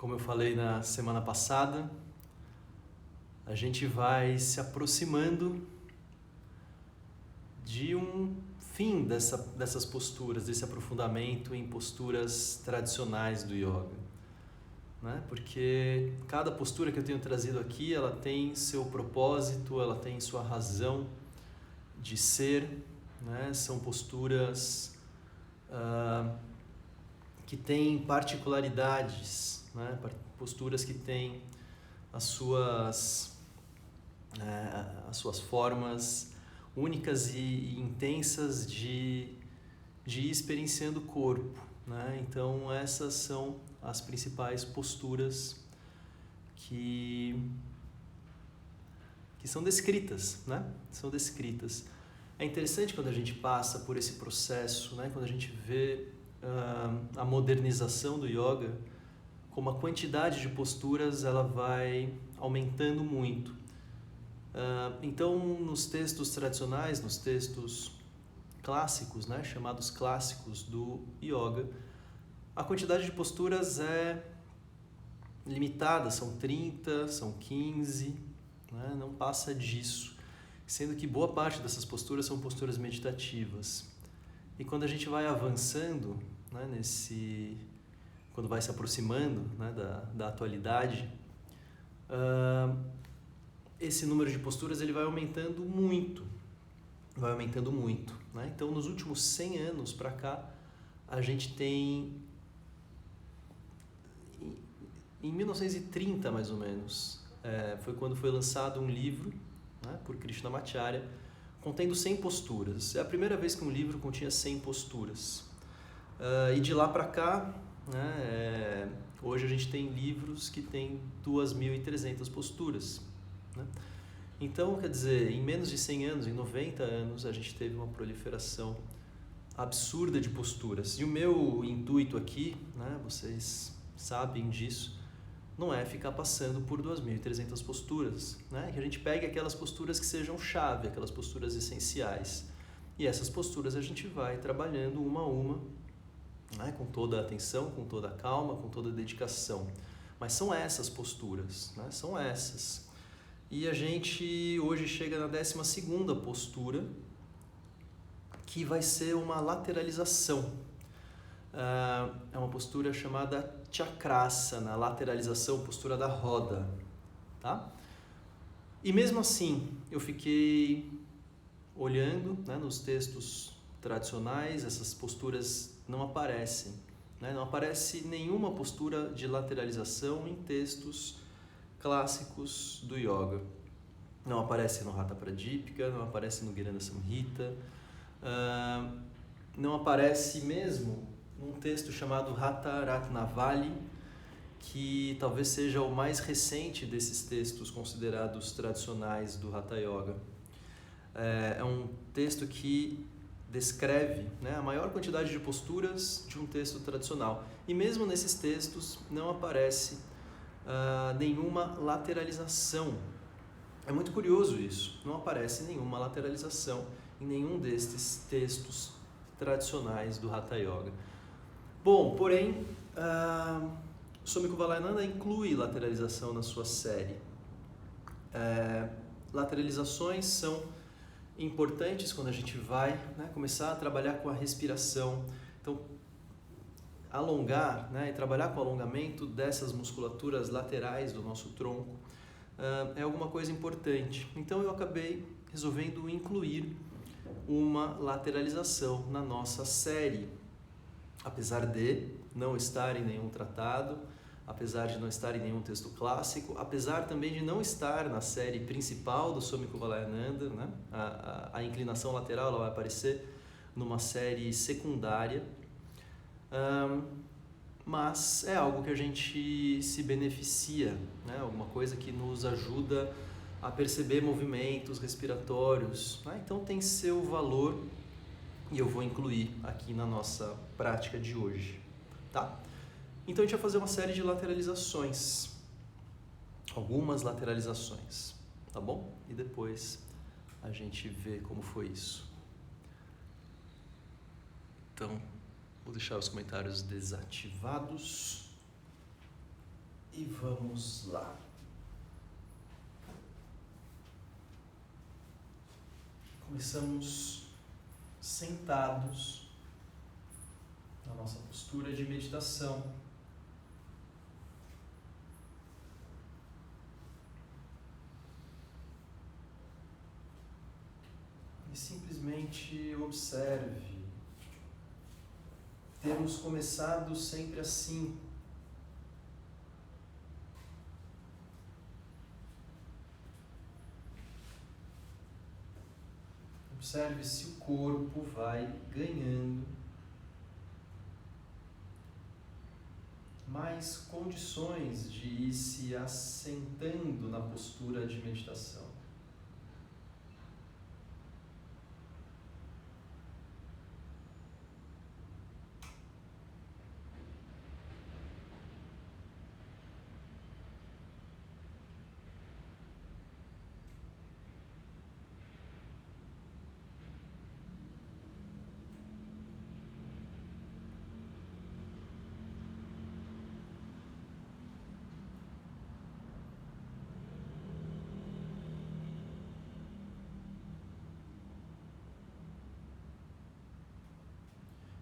Como eu falei na semana passada, a gente vai se aproximando de um fim dessas posturas, desse aprofundamento em posturas tradicionais do yoga, né? Porque cada postura que eu tenho trazido aqui, ela tem seu propósito, ela tem sua razão de ser, né? São posturas que têm particularidades, né? Posturas que têm as suas formas únicas e intensas de ir experienciando o corpo, né? Então essas são as principais posturas que são descritas, né? São descritas. É interessante quando a gente passa por esse processo, né? Quando a gente vê a modernização do yoga, como a quantidade de posturas ela vai aumentando muito. Então, nos textos tradicionais, nos textos clássicos, né, chamados clássicos do yoga, a quantidade de posturas é limitada, são 30, são 15, né, não passa disso, sendo que boa parte dessas posturas são posturas meditativas. E quando a gente vai avançando, né, quando vai se aproximando, né, da atualidade, esse número de posturas ele vai aumentando muito, né? Então, nos últimos 100 anos para cá, a gente tem, em 1930 mais ou menos, foi quando foi lançado um livro, né, por Krishnamacharya, contendo 100 posturas. É a primeira vez que um livro continha 100 posturas. E de lá para cá, né, hoje a gente tem livros que têm 2.300 posturas, né? Então, quer dizer, em menos de 100 anos, em 90 anos, a gente teve uma proliferação absurda de posturas. E o meu intuito aqui, né, vocês sabem disso, não é ficar passando por 2.300 posturas, né? Que a gente pegue aquelas posturas que sejam chave, aquelas posturas essenciais. E essas posturas a gente vai trabalhando uma a uma, né, com toda a atenção, com toda a calma, com toda a dedicação. Mas são essas posturas, né? São essas. E a gente hoje chega na 12ª postura, que vai ser uma lateralização. É uma postura chamada Chakrasana, lateralização, postura da roda, tá? E mesmo assim, eu fiquei olhando, né, nos textos tradicionais, essas posturas não aparecem, né? Não aparece nenhuma postura de lateralização em textos clássicos do yoga. Não aparece no Hatha Pradipika, não aparece no Girana Samhita, não aparece mesmo num texto chamado Hatha Ratnavali, que talvez seja o mais recente desses textos considerados tradicionais do Hatha Yoga. É um texto que descreve, né, a maior quantidade de posturas de um texto tradicional. E mesmo nesses textos não aparece nenhuma lateralização. É muito curioso isso, não aparece nenhuma lateralização em nenhum destes textos tradicionais do Hatha Yoga. Bom, porém, Swami Kuvalayananda inclui lateralização na sua série. Lateralizações são importantes quando a gente vai, né, começar a trabalhar com a respiração. Então, alongar, né, e trabalhar com o alongamento dessas musculaturas laterais do nosso tronco é alguma coisa importante. Então eu acabei resolvendo incluir uma lateralização na nossa série, apesar de não estar em nenhum tratado, apesar de não estar em nenhum texto clássico, apesar também de não estar na série principal do Swami Kuvalayananda, né? A inclinação lateral ela vai aparecer numa série secundária, mas é algo que a gente se beneficia, né? Alguma coisa que nos ajuda a perceber movimentos respiratórios, né? Então tem seu valor e eu vou incluir aqui na nossa prática de hoje, tá? Então a gente vai fazer uma série de lateralizações, algumas lateralizações, tá bom? E depois a gente vê como foi isso. Então, vou deixar os comentários desativados. E vamos lá. Começamos sentados na nossa postura de meditação. E simplesmente observe. Temos começado sempre assim. Observe se o corpo vai ganhando mais condições de ir se assentando na postura de meditação.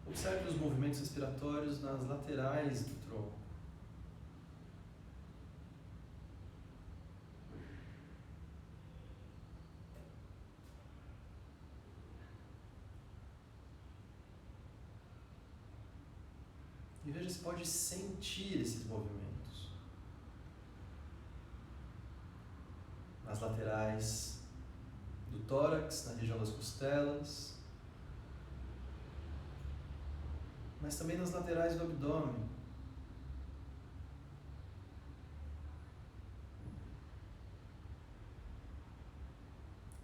Observe os movimentos respiratórios nas laterais do tronco. E veja se pode sentir esses movimentos. Nas laterais do tórax, na região das costelas, mas também nas laterais do abdômen.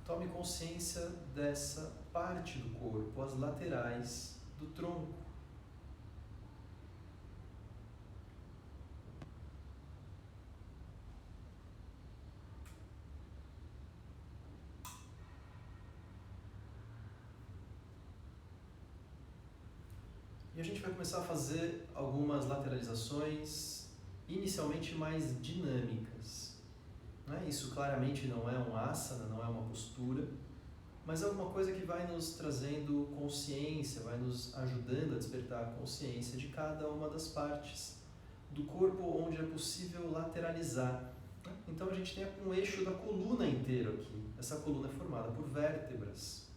Tome consciência dessa parte do corpo, as laterais do tronco. E a gente vai começar a fazer algumas lateralizações inicialmente mais dinâmicas. Isso claramente não é um asana, não é uma postura, mas é alguma coisa que vai nos trazendo consciência, vai nos ajudando a despertar a consciência de cada uma das partes do corpo onde é possível lateralizar. Então a gente tem um eixo da coluna inteiro aqui. Essa coluna é formada por vértebras.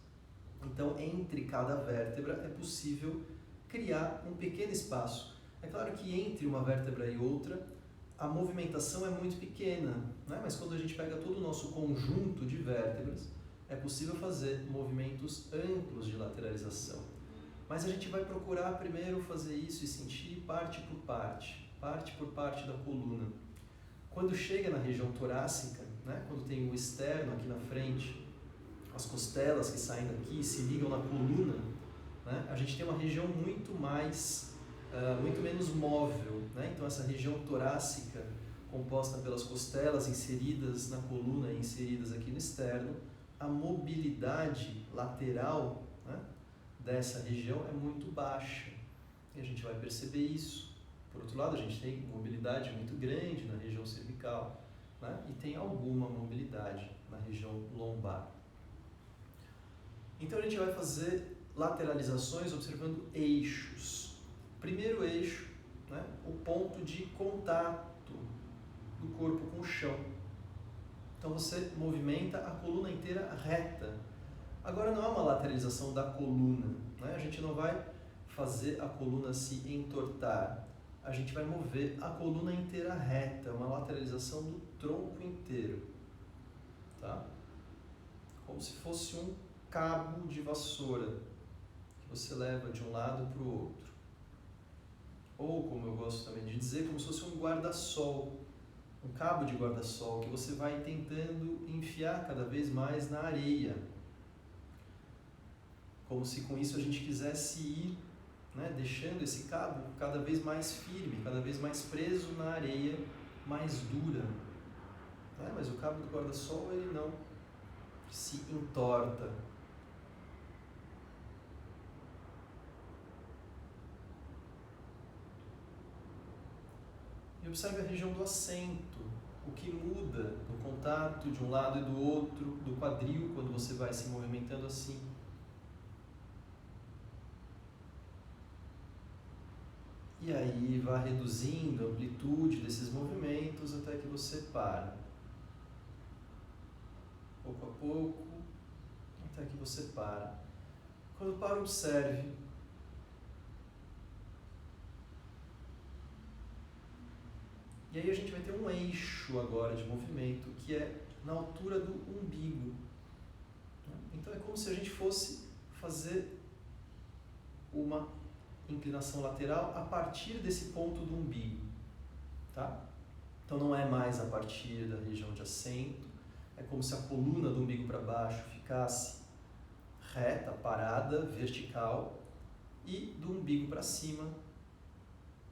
Então entre cada vértebra é possível criar um pequeno espaço. É claro que entre uma vértebra e outra a movimentação é muito pequena, mas quando a gente pega todo o nosso conjunto de vértebras, é possível fazer movimentos amplos de lateralização. Mas a gente vai procurar primeiro fazer isso e sentir parte por parte da coluna. Quando chega na região torácica, quando tem o externo aqui na frente, as costelas que saem daqui se ligam na coluna, a gente tem uma região muito menos móvel. Então essa região torácica, composta pelas costelas inseridas na coluna e inseridas aqui no externo, a mobilidade lateral dessa região é muito baixa. E a gente vai perceber isso. Por outro lado, a gente tem mobilidade muito grande na região cervical, e tem alguma mobilidade na região lombar. Então a gente vai fazer lateralizações observando eixos. Primeiro eixo, o ponto de contato do corpo com o chão. Então você movimenta a coluna inteira reta. Agora não é uma lateralização da coluna, a gente não vai fazer a coluna se entortar. A gente vai mover a coluna inteira reta, uma lateralização do tronco inteiro. Tá? Como se fosse um cabo de vassoura que você leva de um lado para o outro. Ou, como eu gosto também de dizer, como se fosse um guarda-sol, um cabo de guarda-sol que você vai tentando enfiar cada vez mais na areia. Como se com isso a gente quisesse ir, deixando esse cabo cada vez mais firme, cada vez mais preso na areia mais dura. Mas o cabo do guarda-sol ele não se entorta. E observe a região do assento, o que muda no contato de um lado e do outro, do quadril, quando você vai se movimentando assim. E aí vá reduzindo a amplitude desses movimentos até que você para. Pouco a pouco, até que você para. Quando para, observe. E aí a gente vai ter um eixo agora de movimento que é na altura do umbigo. Então é como se a gente fosse fazer uma inclinação lateral a partir desse ponto do umbigo, tá? Então não é mais a partir da região de assento, é como se a coluna do umbigo para baixo ficasse reta, parada, vertical, e do umbigo para cima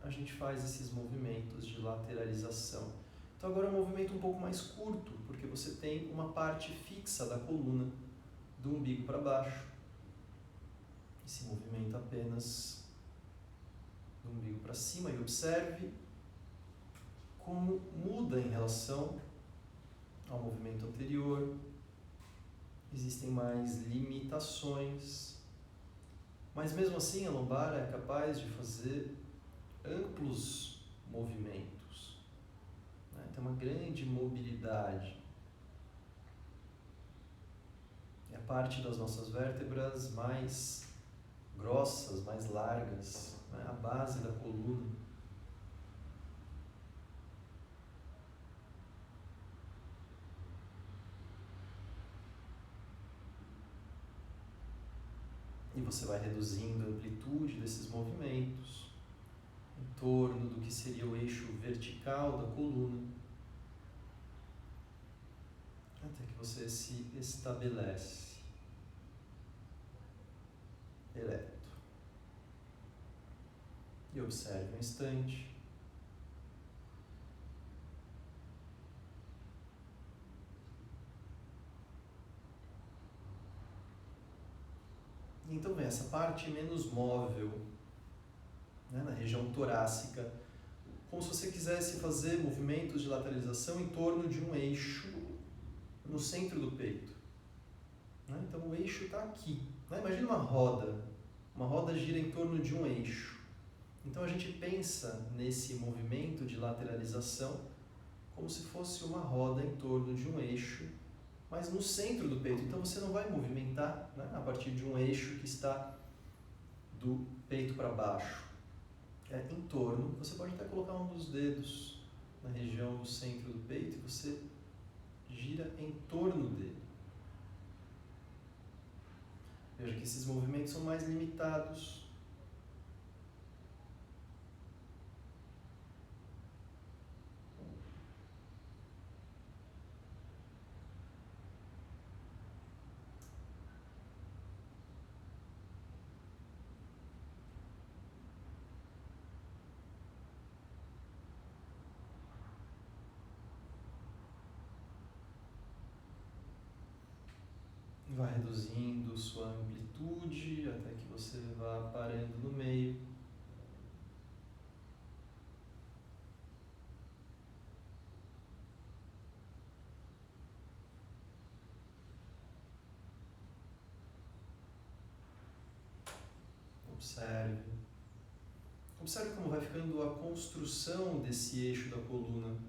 a gente faz esses movimentos de lateralização. Então agora é um movimento um pouco mais curto, porque você tem uma parte fixa da coluna do umbigo para baixo. Esse movimento apenas do umbigo para cima, e observe como muda em relação ao movimento anterior. Existem mais limitações, mas mesmo assim a lombar é capaz de fazer amplos movimentos, né? Tem uma grande mobilidade. É a parte das nossas vértebras mais grossas, mais largas, né? A base da coluna. E você vai reduzindo a amplitude desses movimentos em torno do que seria o eixo vertical da coluna, até que você se estabelece ereto. E observe um instante. Então vem essa parte menos móvel, né, na região torácica, como se você quisesse fazer movimentos de lateralização em torno de um eixo no centro do peito, né? Então o eixo está aqui, né? Imagina uma roda gira em torno de um eixo. Então a gente pensa nesse movimento de lateralização como se fosse uma roda em torno de um eixo, mas no centro do peito. Então você não vai movimentar, né, a partir de um eixo que está do peito para baixo. É em torno, você pode até colocar um dos dedos na região do centro do peito e você gira em torno dele. Veja que esses movimentos são mais limitados. Vai reduzindo sua amplitude até que você vá parando no meio. Observe. Observe como vai ficando a construção desse eixo da coluna.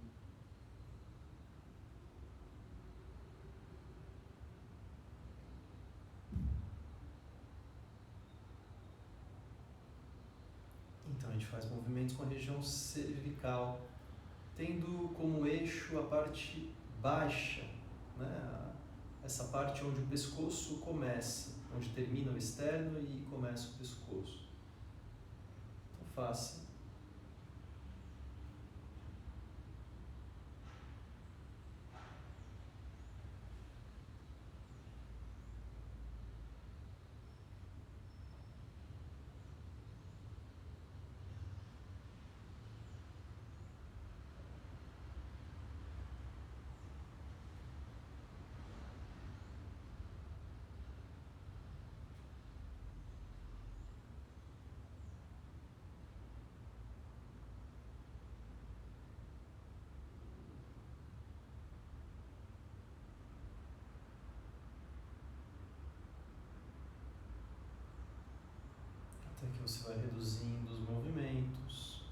Então a gente faz movimentos com a região cervical, tendo como eixo a parte baixa, né? Essa parte onde o pescoço começa, onde termina o externo e começa o pescoço. Então faça. você vai reduzindo os movimentos.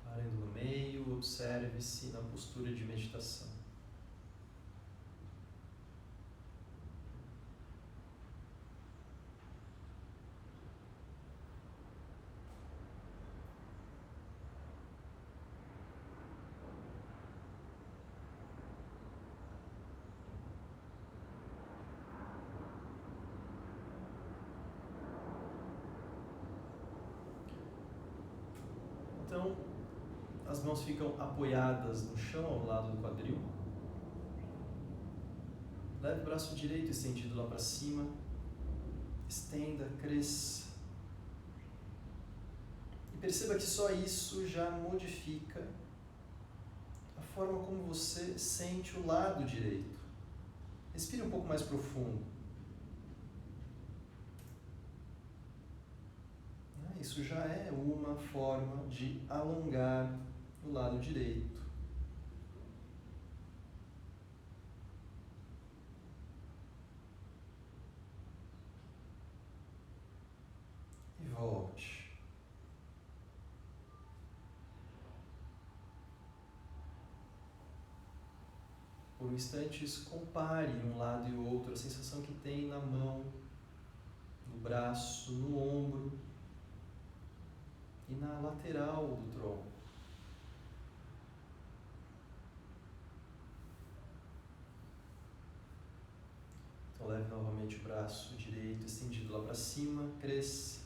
Parando no meio, observe-se na postura de meditação. Então, as mãos ficam apoiadas no chão ao lado do quadril. Leve o braço direito estendido lá para cima. Estenda, cresça. E perceba que só isso já modifica a forma como você sente o lado direito. Respire um pouco mais profundo. Isso já é uma forma de alongar o lado direito. E volte. Por instantes, compare um lado e o outro, a sensação que tem na mão, no braço, no ombro e na lateral do tronco. Então leve novamente o braço direito estendido lá para cima, cresça.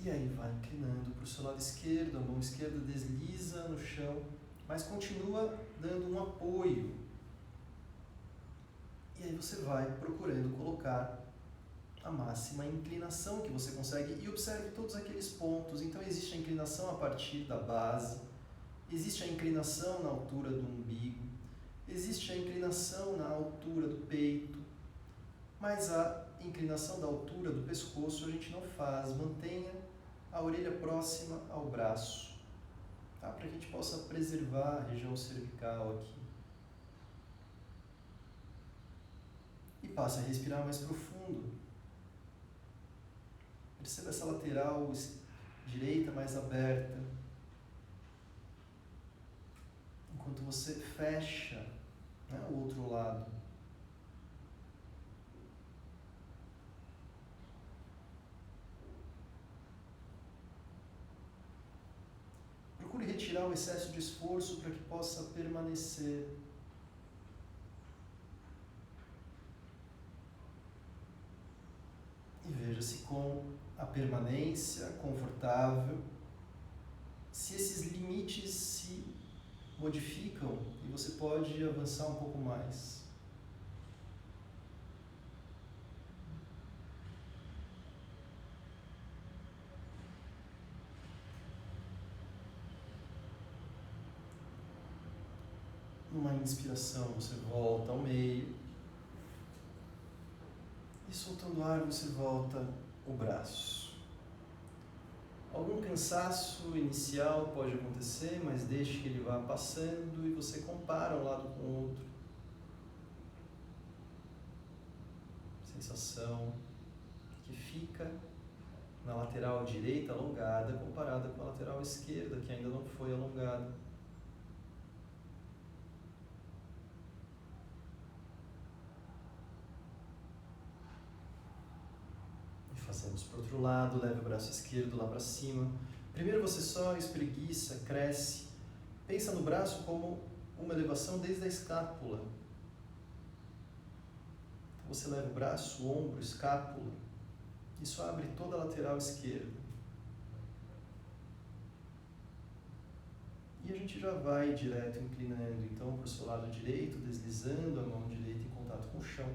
E aí vai inclinando para o seu lado esquerdo, a mão esquerda desliza no chão, mas continua dando um apoio. E aí você vai procurando colocar a máxima inclinação que você consegue e observe todos aqueles pontos. Então existe a inclinação a partir da base, existe a inclinação na altura do umbigo, existe a inclinação na altura do peito, mas a inclinação da altura do pescoço a gente não faz. Mantenha a orelha próxima ao braço, tá? Para que a gente possa preservar a região cervical aqui. E passe a respirar mais profundo. Perceba essa lateral direita mais aberta. Enquanto você fecha, né, o outro lado. Procure retirar o excesso de esforço para que possa permanecer. E veja-se com a permanência confortável, se esses limites se modificam e você pode avançar um pouco mais. Numa inspiração, você volta ao meio. E soltando o ar, você volta o braço. Algum cansaço inicial pode acontecer, mas deixe que ele vá passando e você compara um lado com o outro. Sensação que fica na lateral direita alongada comparada com a lateral esquerda que ainda não foi alongada. Fazemos para o outro lado, leve o braço esquerdo lá para cima. Primeiro você só espreguiça, cresce. Pensa no braço como uma elevação desde a escápula. Então você leva o braço, o ombro, escápula. Isso abre toda a lateral esquerda. E a gente já vai direto inclinando, então, para o seu lado direito, deslizando a mão direita em contato com o chão.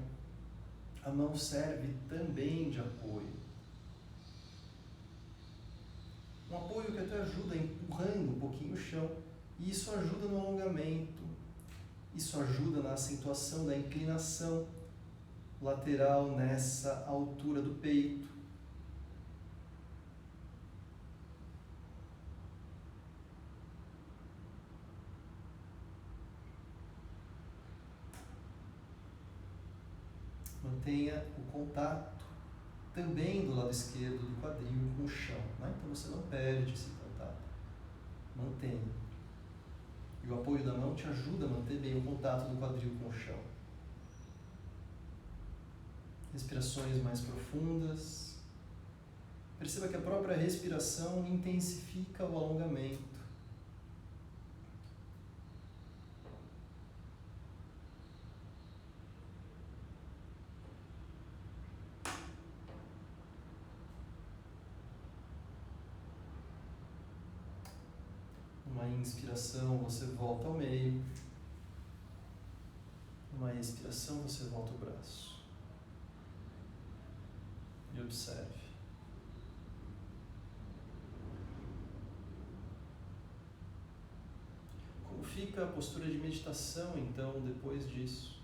A mão serve também de apoio. Um apoio que até ajuda empurrando um pouquinho o chão. E isso ajuda no alongamento. Isso ajuda na acentuação da inclinação lateral nessa altura do peito. Mantenha o contato também do lado esquerdo do quadril com o chão, né? Então você não perde esse contato. Mantenha. E o apoio da mão te ajuda a manter bem o contato do quadril com o chão. Respirações mais profundas. Perceba que a própria respiração intensifica o alongamento. Uma inspiração, você volta ao meio. Uma expiração, você volta o braço. E observe. Como fica a postura de meditação, então, depois disso?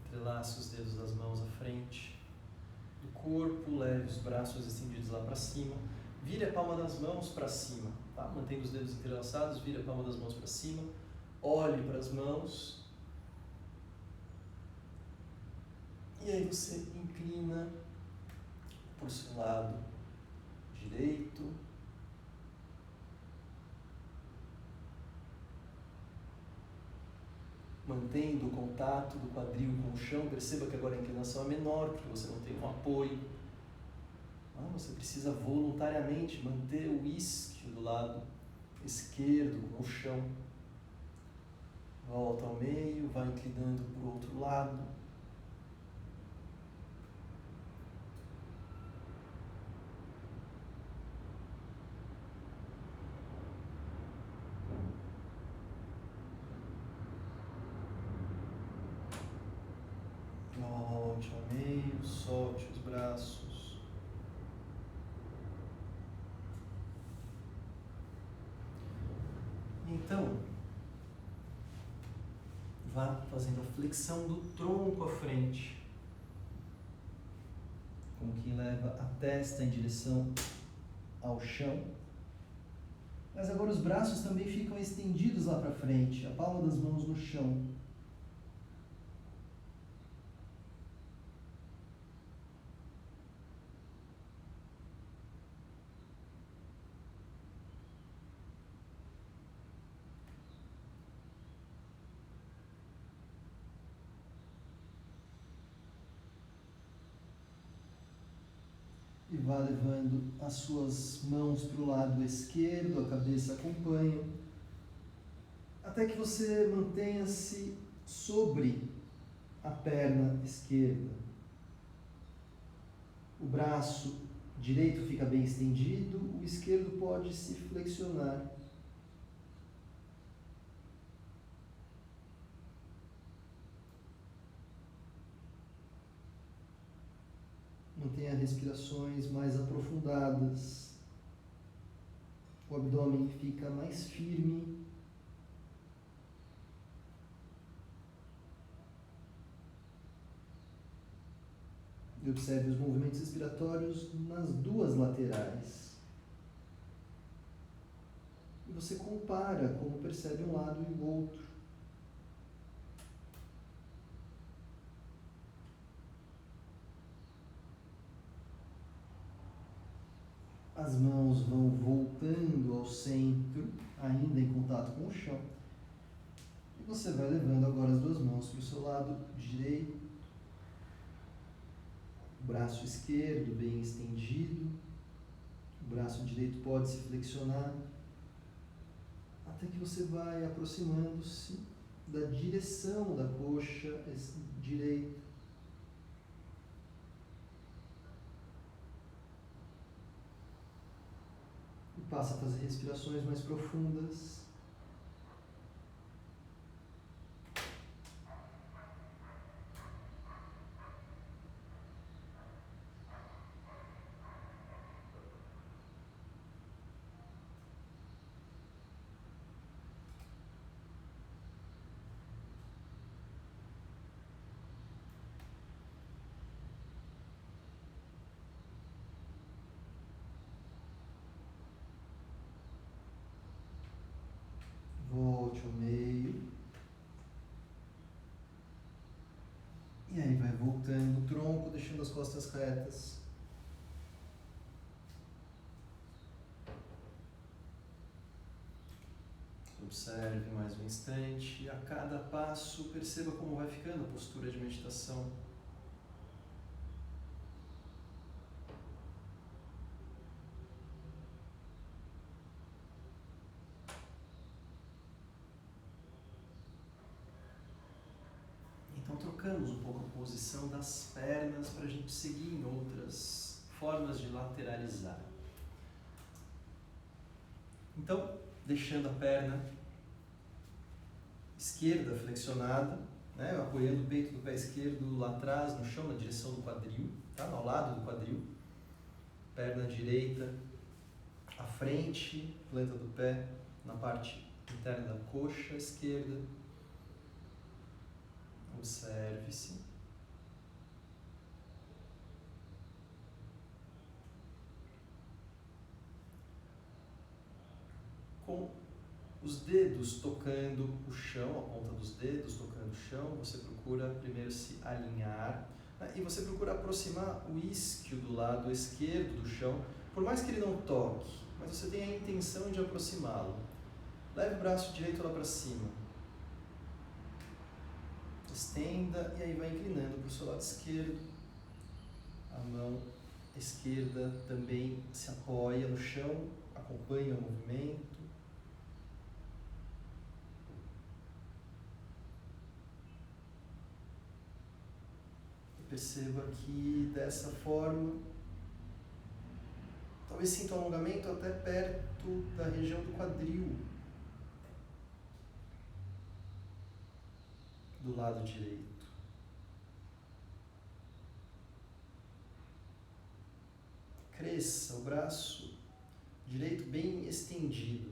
Entrelace os dedos das mãos à frente do corpo, leve os braços estendidos lá para cima. Vire a palma das mãos para cima, tá? Mantendo os dedos entrelaçados, vire a palma das mãos para cima. Olhe para as mãos. E aí você inclina para o seu lado direito. Mantendo o contato do quadril com o chão. Perceba que agora a inclinação é menor, porque você não tem um apoio. Você precisa voluntariamente manter o isquio do lado esquerdo com o chão. Volta ao meio, vai inclinando para o outro lado. Volte ao meio, solte os braços. Então, vá fazendo a flexão do tronco à frente, como quem leva a testa em direção ao chão. Mas agora os braços também ficam estendidos lá para frente, a palma das mãos no chão. E vá levando as suas mãos para o lado esquerdo, a cabeça acompanha, até que você mantenha-se sobre a perna esquerda. O braço direito fica bem estendido, o esquerdo pode se flexionar. Mantenha respirações mais aprofundadas. O abdômen fica mais firme. E observe os movimentos respiratórios nas duas laterais. E você compara como percebe um lado e o outro. As mãos vão voltando ao centro, ainda em contato com o chão. E você vai levando agora as duas mãos para o seu lado direito. O braço esquerdo bem estendido. O braço direito pode se flexionar. Até que você vai aproximando-se da direção da coxa direita. Passa a fazer respirações mais profundas. volte ao meio. E aí vai voltando o tronco, deixando as costas retas. Observe mais um instante. A cada passo, perceba como vai ficando a postura de meditação. Então trocamos um pouco a posição das pernas para a gente seguir em outras formas de lateralizar. Então, deixando a perna esquerda flexionada, né, apoiando o peito do pé esquerdo lá atrás, no chão, na direção do quadril, tá? Ao lado do quadril. Perna direita à frente, planta do pé na parte interna da coxa esquerda. Observe-se. Com os dedos tocando o chão, a ponta dos dedos tocando o chão, você procura primeiro se alinhar, né? E você procura aproximar o isquio do lado esquerdo do chão, por mais que ele não toque, mas você tem a intenção de aproximá-lo. Leve o braço direito lá para cima. Estenda e aí vai inclinando para o seu lado esquerdo. A mão esquerda também se apoia no chão, acompanha o movimento. E perceba que dessa forma, talvez sinta um alongamento até perto da região do quadril, do lado direito. Cresça o braço direito bem estendido.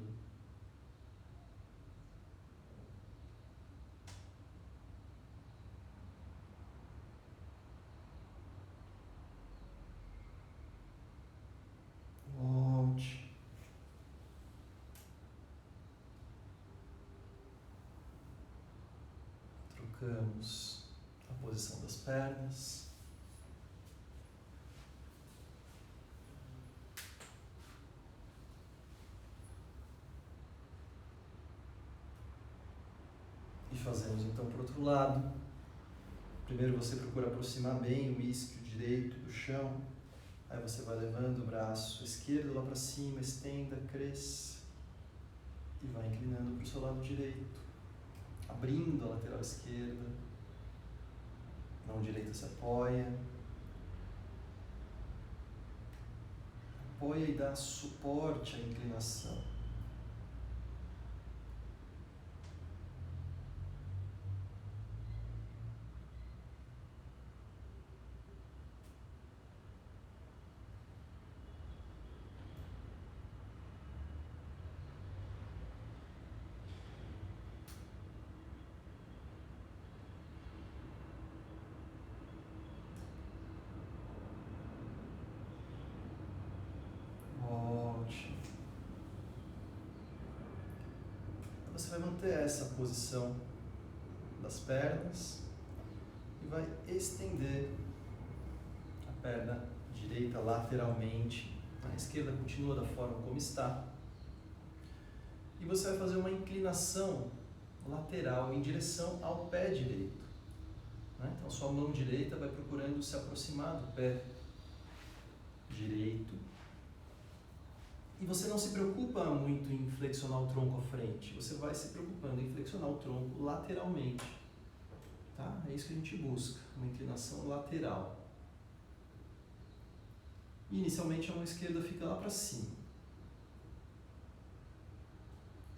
Volte. Trocamos a posição das pernas. E fazemos então para o outro lado. Primeiro você procura aproximar bem o isquio direito do chão. Aí você vai levando o braço esquerdo lá para cima, estenda, cresça. E vai inclinando para o seu lado direito. Abrindo a lateral esquerda. A mão direita se apoia. Apoia e dá suporte à inclinação. Você vai manter essa posição das pernas e vai estender a perna direita lateralmente. A esquerda continua da forma como está. E você vai fazer uma inclinação lateral em direção ao pé direito. Então, sua mão direita vai procurando se aproximar do pé direito. E você não se preocupa muito em flexionar o tronco à frente, você vai se preocupando em flexionar o tronco lateralmente. Tá? É isso que a gente busca, uma inclinação lateral. E inicialmente a mão esquerda fica lá para cima.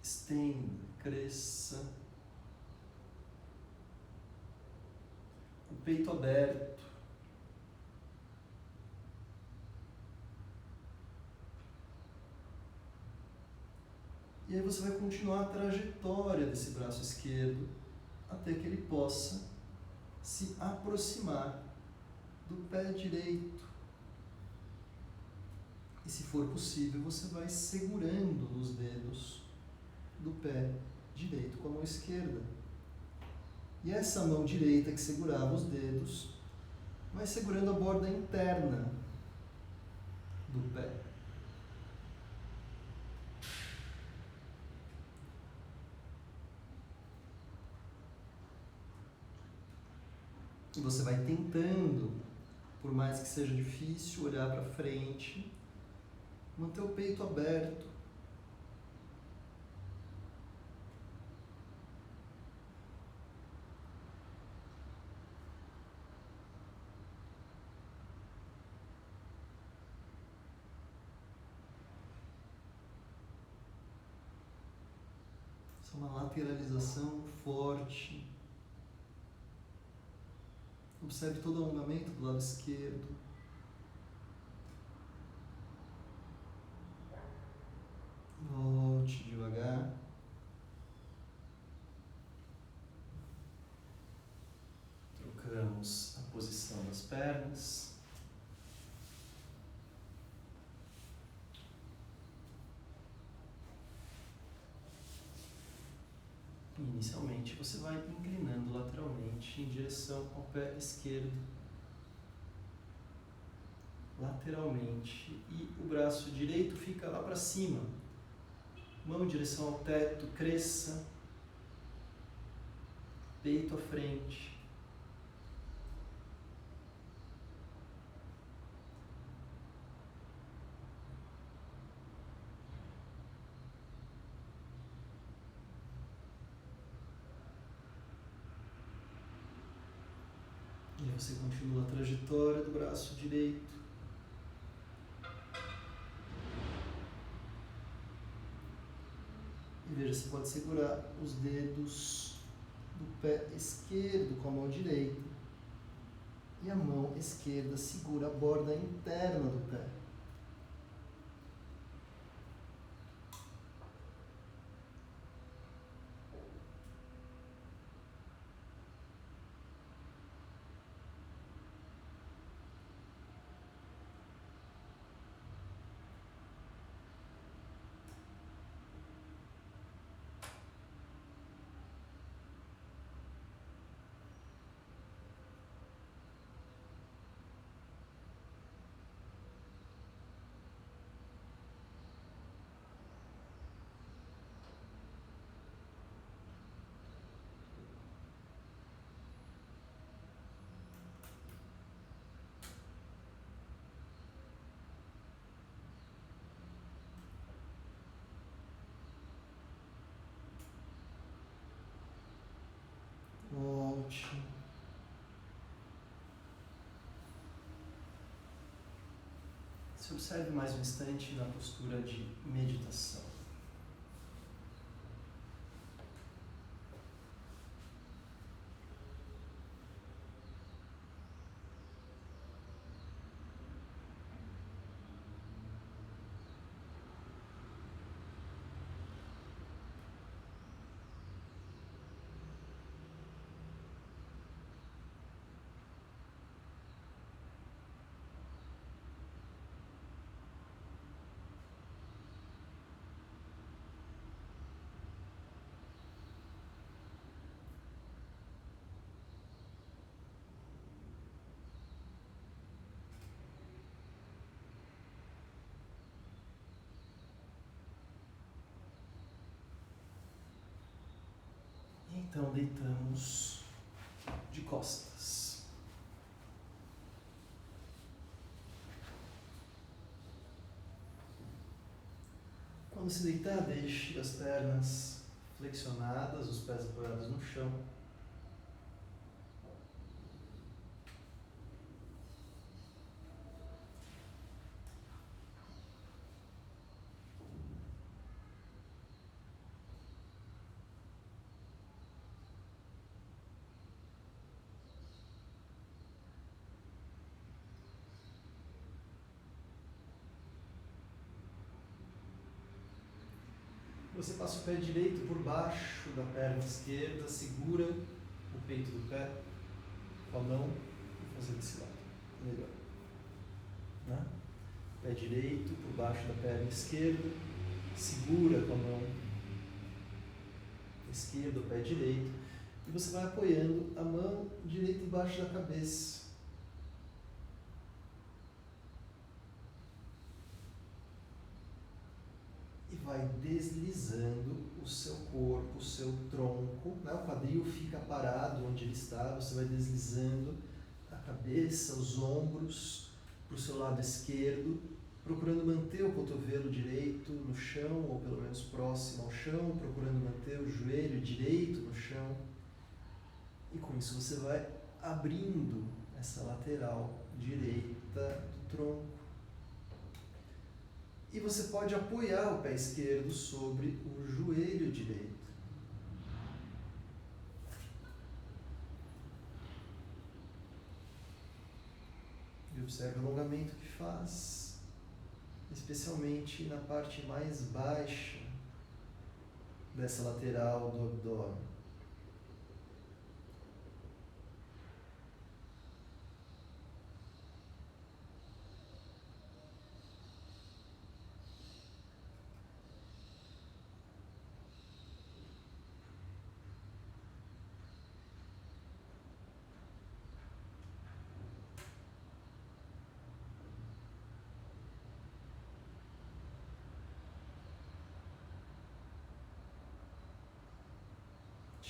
Estenda, cresça. O peito aberto. E aí você vai continuar a trajetória desse braço esquerdo até que ele possa se aproximar do pé direito. E se for possível, você vai segurando nos dedos do pé direito com a mão esquerda. E essa mão direita que segurava os dedos vai segurando a borda interna do pé. E você vai tentando, por mais que seja difícil, olhar para frente, manter o peito aberto. Essa é uma lateralização forte. Observe todo o alongamento do lado esquerdo. Volte devagar. Trocamos a posição das pernas. E inicialmente você vai inclinando lateralmente em direção ao pé esquerdo. Lateralmente. E o braço direito fica lá para cima. Mão em direção ao teto, cresça. Peito à frente. E aí você continua a trajetória do braço direito. E veja, você pode segurar os dedos do pé esquerdo com a mão direita. E a mão esquerda segura a borda interna do pé. Volte. Se observe mais um instante na postura de meditação. Então deitamos de costas. Quando se deitar, deixe as pernas flexionadas, os pés apoiados no chão. Você passa o pé direito por baixo da perna esquerda, segura o peito do pé com a mão e fazer desse lado. Melhor. Né? Pé direito por baixo da perna esquerda, segura com a mão esquerdo ao pé direito, e você vai apoiando a mão direita embaixo da cabeça. E vai deslizando o seu corpo, o seu tronco, né? O quadril fica parado onde ele está, você vai deslizando a cabeça, os ombros para o seu lado esquerdo, procurando manter o cotovelo direito no chão, ou pelo menos próximo ao chão, procurando manter o joelho direito no chão. E com isso você vai abrindo essa lateral direita do tronco. E você pode apoiar o pé esquerdo sobre o joelho direito. E observe o alongamento que faz, especialmente na parte mais baixa dessa lateral do abdômen.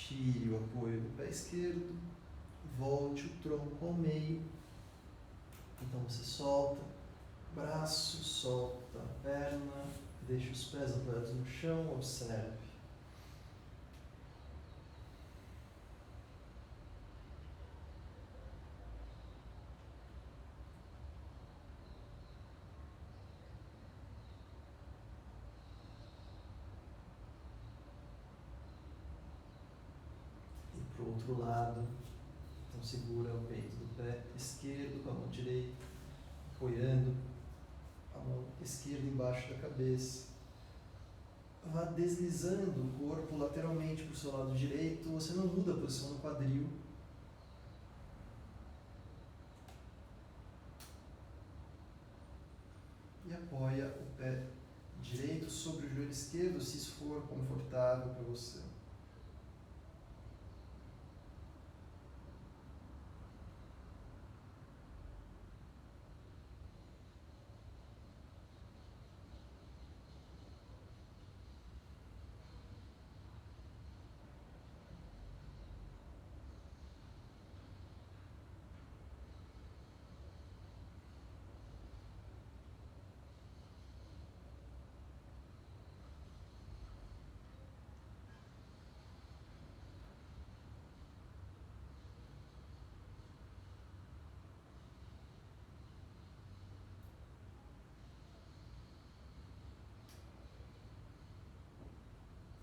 Tire o apoio do pé esquerdo, volte o tronco ao meio. Então você solta o braço, solta a perna, deixa os pés apoiados no chão, observe. Para o outro lado, então segura o peito do pé esquerdo com a mão direita, apoiando a mão esquerda embaixo da cabeça. Vá deslizando o corpo lateralmente para o seu lado direito, você não muda a posição do quadril. E apoia o pé direito sobre o joelho esquerdo, se isso for confortável para você.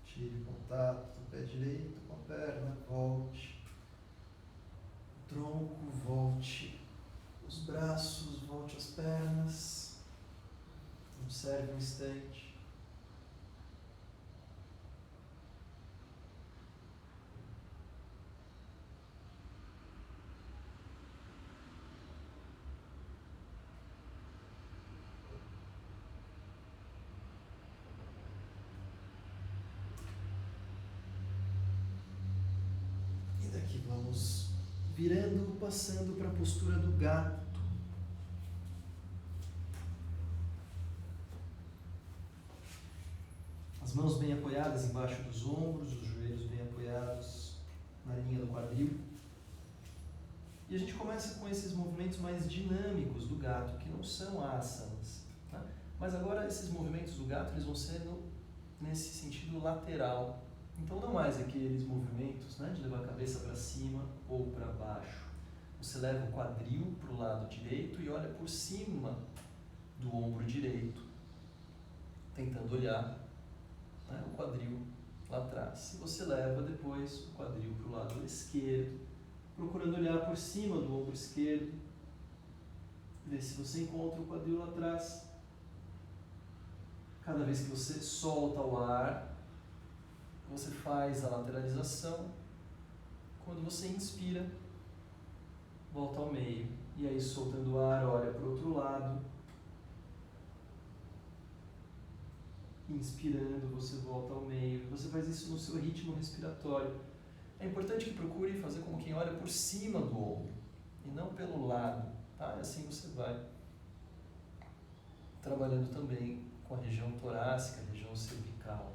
Tire o contato do pé direito com a perna, volte o tronco, volte os braços, volte as pernas. Observe um instante. Vamos virando, passando para a postura do gato. As mãos bem apoiadas embaixo dos ombros, os joelhos bem apoiados na linha do quadril. E a gente começa com esses movimentos mais dinâmicos do gato, que não são asanas. Tá? Mas agora esses movimentos do gato eles vão sendo nesse sentido lateral. Então não mais aqueles movimentos, né, de levar a cabeça para cima ou para baixo. Você leva o quadril para o lado direito e olha por cima do ombro direito, tentando olhar, né, o quadril lá atrás. E você leva depois o quadril para o lado esquerdo, procurando olhar por cima do ombro esquerdo, ver se você encontra o quadril lá atrás. Cada vez que você solta o ar, você faz a lateralização. Quando você inspira, volta ao meio. E aí, soltando o ar, olha para o outro lado. Inspirando, você volta ao meio. Você faz isso no seu ritmo respiratório. É importante que procure fazer como quem olha por cima do ombro e não pelo lado, tá? E assim você vai trabalhando também com a região torácica, a região cervical.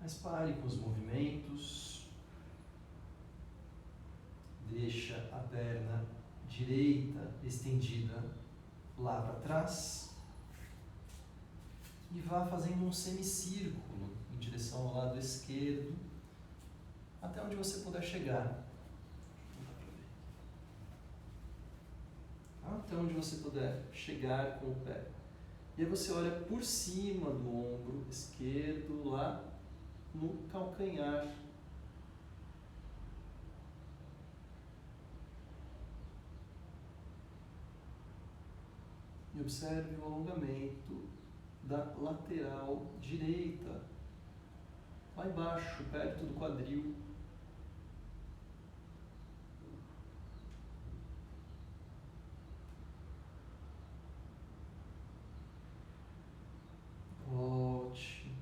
Mas pare com os movimentos. Deixa a perna direita estendida lá para trás e vá fazendo um semicírculo em direção ao lado esquerdo até onde você puder chegar. Até onde você puder chegar com o pé. E aí você olha por cima do ombro esquerdo, lá no calcanhar. E observe o alongamento da lateral direita, lá embaixo, perto do quadril. Volte.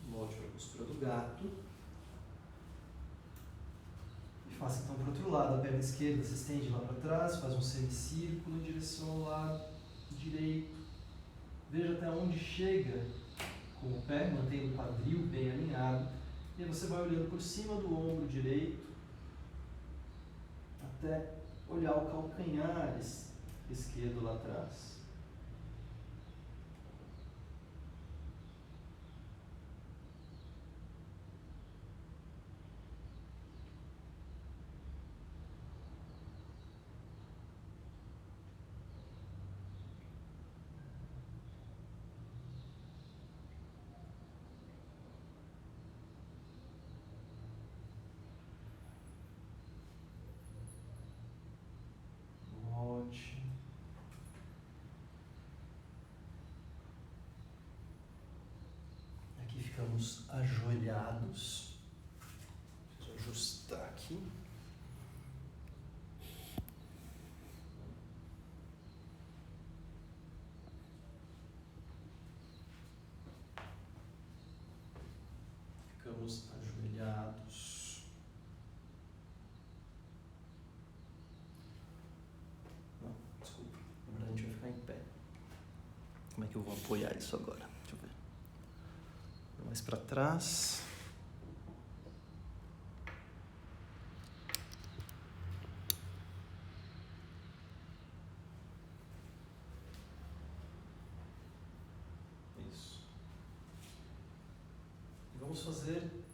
Volte para a postura do gato. E faça então para o outro lado. A perna esquerda se estende lá para trás, faz um semicírculo em direção ao lado direito. Veja até onde chega com o pé, mantendo o quadril bem alinhado. E aí você vai olhando por cima do ombro direito até olhar o calcanhar esquerdo lá atrás. Volte. Aqui ficamos ajoelhados. Deixa eu ajustar aqui. Ficamos ajoelhados. Não, desculpa. Na verdade, a gente vai ficar em pé. Como é que eu vou apoiar isso agora? Deixa eu ver. Mais para trás. Isso. E vamos fazer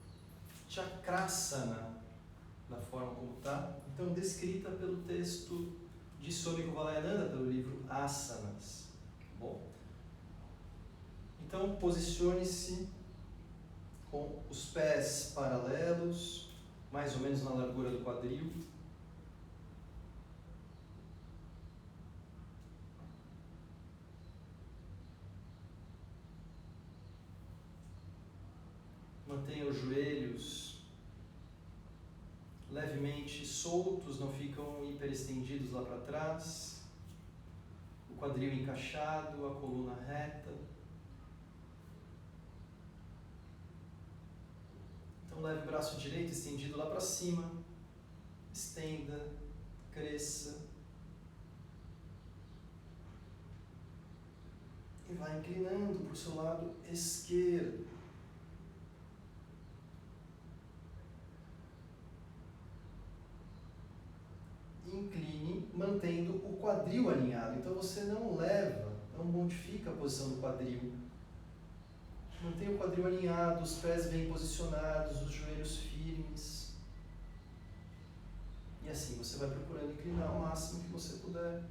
Chakrasana da forma como está. Então, descrita pelo texto de Swami Kuvalayananda, pelo livro Asanas. Bom. Então, posicione-se com os pés paralelos, mais ou menos na largura do quadril. Mantenha os joelhos levemente soltos, não ficam hiperestendidos lá para trás. O quadril encaixado, a coluna reta. Então leve o braço direito estendido lá para cima. Estenda, cresça. E vai inclinando para o seu lado esquerdo. Incline, mantendo o quadril alinhado. Então você não leva, não modifica a posição do quadril. Mantenha o quadril alinhado, os pés bem posicionados, os joelhos firmes. E assim você vai procurando inclinar o máximo que você puder.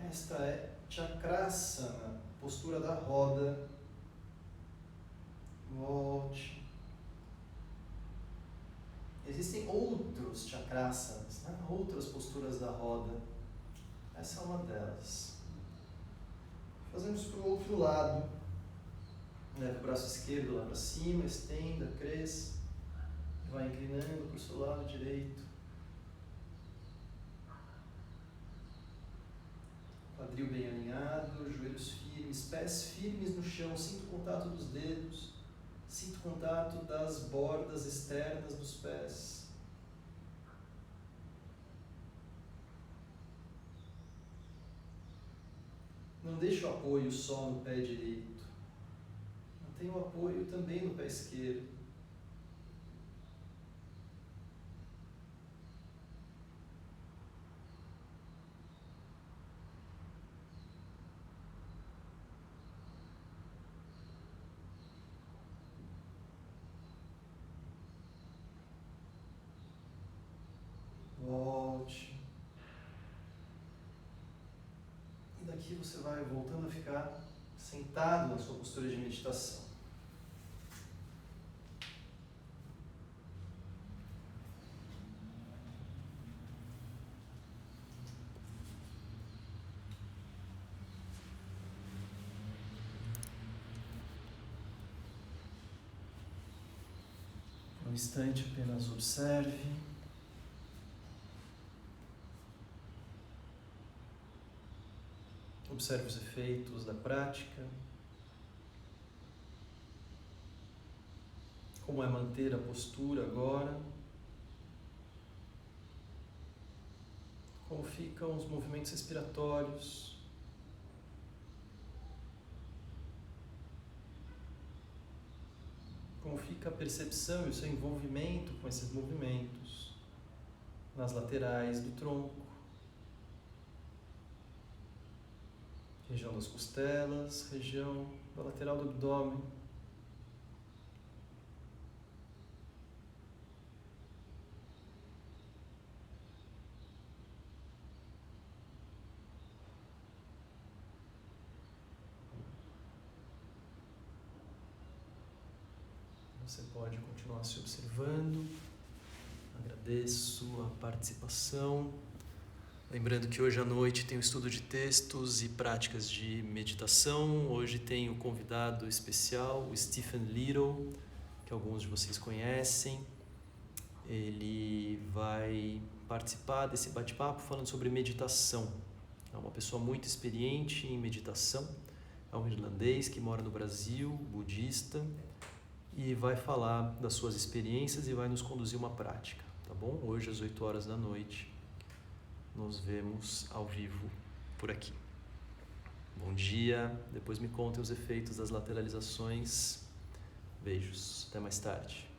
Esta é Chakrasana, postura da roda. Volte. Existem outros chakrasanas, né? Outras posturas da roda. Essa é uma delas. Fazemos para o outro lado. Leve o braço esquerdo lá para cima, estenda, cresça. Vai inclinando para o seu lado direito. Quadril bem alinhado, joelhos firmes, pés firmes no chão. Sinta o contato dos dedos. Sinta o contato das bordas externas dos pés. Não deixe o apoio só no pé direito. Mantenha o apoio também no pé esquerdo. Volte. E daqui você vai voltando a ficar sentado na sua postura de meditação. Por um instante apenas observe. Observe os efeitos da prática. Como é manter a postura agora? Como ficam os movimentos respiratórios? Como fica a percepção e o seu envolvimento com esses movimentos nas laterais do tronco? Região das costelas, região da lateral do abdômen. Você pode continuar se observando. Agradeço a participação. Lembrando que hoje à noite tem o estudo de textos e práticas de meditação. Hoje tem o convidado especial, o Stephen Little, que alguns de vocês conhecem. Ele vai participar desse bate-papo falando sobre meditação. É uma pessoa muito experiente em meditação. É um irlandês que mora no Brasil, budista, e vai falar das suas experiências e vai nos conduzir uma prática, tá bom? Hoje às 8 horas da noite. Nos vemos ao vivo por aqui. Bom dia. Depois me contem os efeitos das lateralizações. Beijos. Até mais tarde.